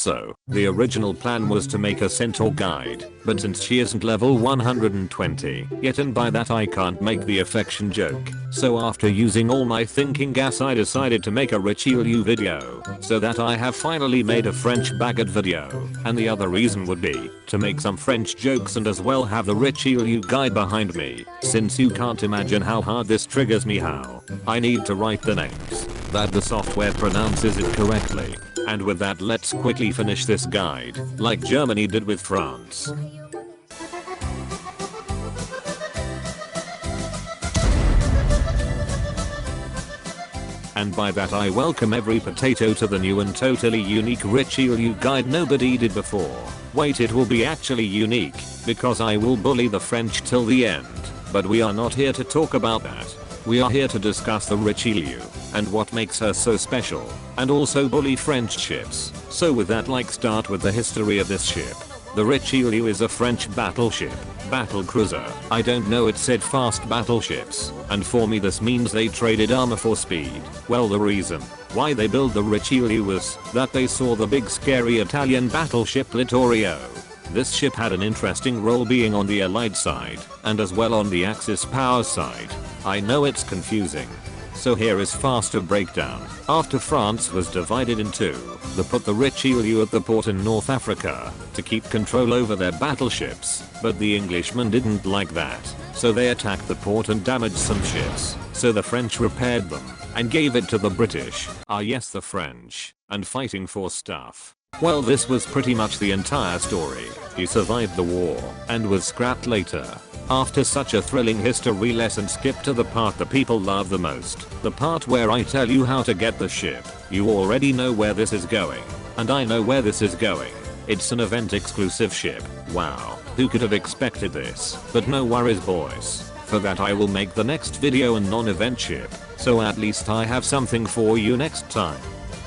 So, the original plan was to make a centaur guide, but since she isn't level 120 yet, and by that I can't make the affection joke, so after using all my thinking gas I decided to make a Richelieu video, so that I have finally made a French baguette video, and the other reason would be to make some French jokes and as well have the Richelieu guide behind me, since you can't imagine how hard this triggers me. How I need to write the names that the software pronounces it correctly. And with that, let's quickly finish this guide, like Germany did with France. And by that I welcome every potato to the new and totally unique Richelieu guide nobody did before. Wait, it will be actually unique, because I will bully the French till the end, but we are not here to talk about that. We are here to discuss the Richelieu, and what makes her so special, and also bully French ships. So with that, like, start with the history of this ship. The Richelieu is a French battleship, battle cruiser. I don't know, it said fast battleships, and for me this means they traded armor for speed. Well, the reason why they built the Richelieu was that they saw the big scary Italian battleship Littorio. This ship had an interesting role being on the Allied side, and as well on the Axis power side. I know it's confusing. So here is faster breakdown. After France was divided in two, they put the Richelieu at the port in North Africa to keep control over their battleships, but the Englishmen didn't like that, so they attacked the port and damaged some ships. So the French repaired them and gave it to the British. Ah yes, the French, and fighting for stuff. Well, this was pretty much the entire story. He survived the war and was scrapped later. After such a thrilling history lesson, skip to the part the people love the most. The part where I tell you how to get the ship. You already know where this is going, and I know where this is going. It's an event exclusive ship. Wow, who could have expected this? But no worries boys. For that I will make the next video a non-event ship, so at least I have something for you next time.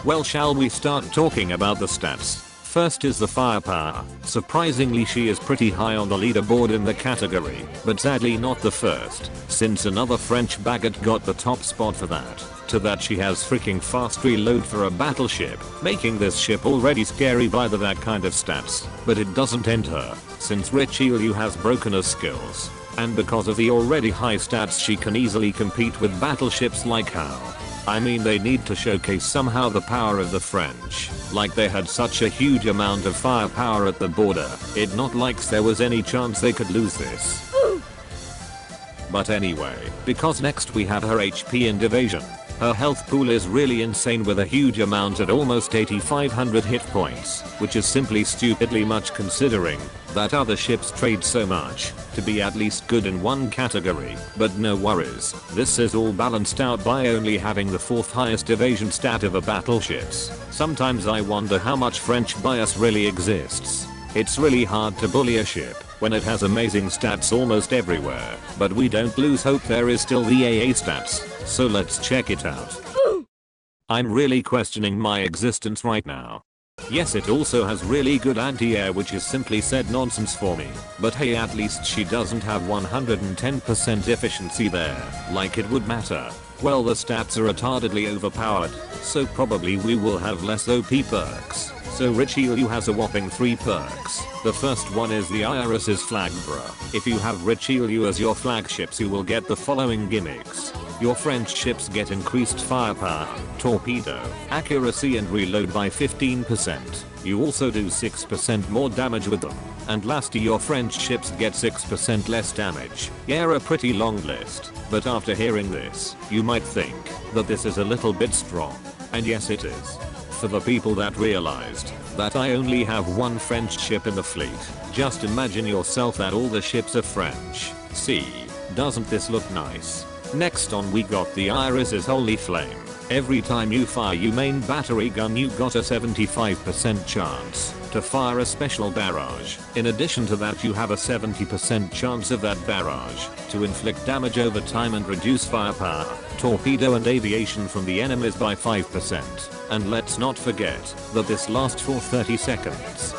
Well, shall we start talking about the stats? First is the firepower. Surprisingly, she is pretty high on the leaderboard in the category, but sadly not the first, since another French baguette got the top spot for that. To that, she has freaking fast reload for a battleship, making this ship already scary by that kind of stats. But it doesn't end her, since Richelieu has broken her skills, and because of the already high stats she can easily compete with battleships. Like how? I mean, they need to showcase somehow the power of the French, like they had such a huge amount of firepower at the border. It not like there was any chance they could lose this. But anyway, because next we have her HP and evasion. Her health pool is really insane with a huge amount at almost 8500 hit points, which is simply stupidly much considering that other ships trade so much to be at least good in one category. But no worries, this is all balanced out by only having the 4th highest evasion stat of a battleships. Sometimes I wonder how much French bias really exists. It's really hard to bully a ship when it has amazing stats almost everywhere, but we don't lose hope, there is still the AA stats, so let's check it out. I'm really questioning my existence right now. Yes, it also has really good anti-air, which is simply said nonsense for me, but hey, at least she doesn't have 110% efficiency there, like it would matter. Well, the stats are retardedly overpowered, so probably we will have less OP perks. So Richelieu has a whopping 3 perks. The first one is the Iris's flag, bruh. If you have Richelieu as your flagships, you will get the following gimmicks. Your French ships get increased firepower, torpedo, accuracy and reload by 15%. You also do 6% more damage with them. And lastly, your French ships get 6% less damage. Yeah, a pretty long list. But after hearing this, you might think that this is a little bit strong. And yes, it is. For the people that realized that I only have one French ship in the fleet, just imagine yourself that all the ships are French. See, doesn't this look nice? Next on, we got the Iris's Holy Flame. Every time you fire your main battery gun, you got a 75% chance to fire a special barrage. In addition to that, you have a 70% chance of that barrage to inflict damage over time and reduce firepower, torpedo and aviation from the enemies by 5%. And let's not forget that this lasts for 30 seconds.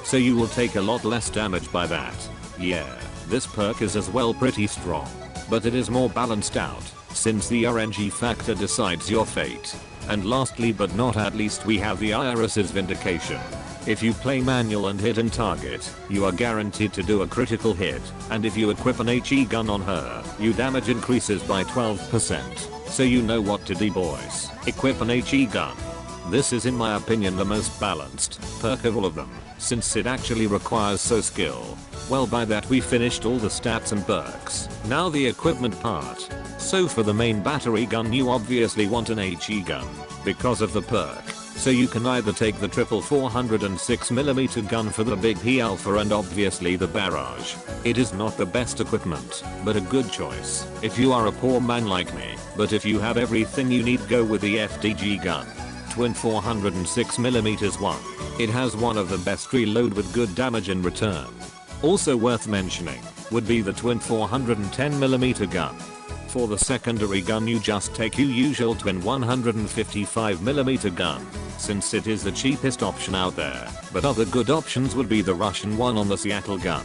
So you will take a lot less damage by that. Yeah, this perk is as well pretty strong, but it is more balanced out, since the RNG factor decides your fate. And lastly but not at least we have the Iris's Vindication. If you play manual and hit and target, you are guaranteed to do a critical hit, and if you equip an HE gun on her, your damage increases by 12%. So you know what to do, boys. Equip an HE gun. This is in my opinion the most balanced perk of all of them, since it actually requires so skill. Well, by that we finished all the stats and perks. Now the equipment part. So for the main battery gun you obviously want an HE gun, because of the perk. So you can either take the triple 406mm gun for the big P alpha and obviously the barrage. It is not the best equipment, but a good choice if you are a poor man like me. But if you have everything you need, go with the FDG gun. Twin 406mm one. It has one of the best reload with good damage in return. Also worth mentioning would be the twin 410mm gun. For the secondary gun you just take your usual twin 155mm gun, since it is the cheapest option out there, but other good options would be the Russian one on the Seattle gun.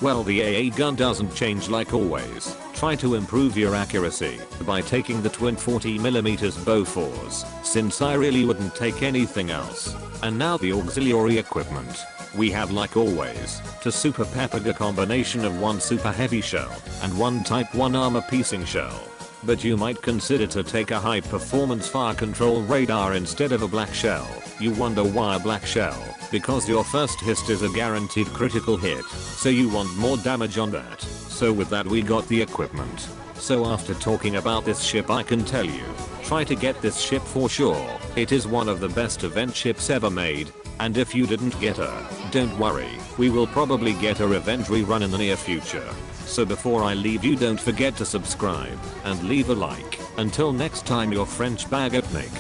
Well, the AA gun doesn't change like always. Try to improve your accuracy by taking the twin 40mm Bofors, since I really wouldn't take anything else. And now the auxiliary equipment. We have, like always, to super pepper a combination of one super heavy shell and one type 1 armor piecing shell. But you might consider to take a high performance fire control radar instead of a black shell. You wonder why a black shell? Because your first hit is a guaranteed critical hit, so you want more damage on that. So with that we got the equipment. So after talking about this ship I can tell you, try to get this ship for sure. It is one of the best event ships ever made. And if you didn't get her, don't worry, we will probably get a revenge rerun in the near future. So before I leave you, don't forget to subscribe and leave a like. Until next time, your French baguette Nick.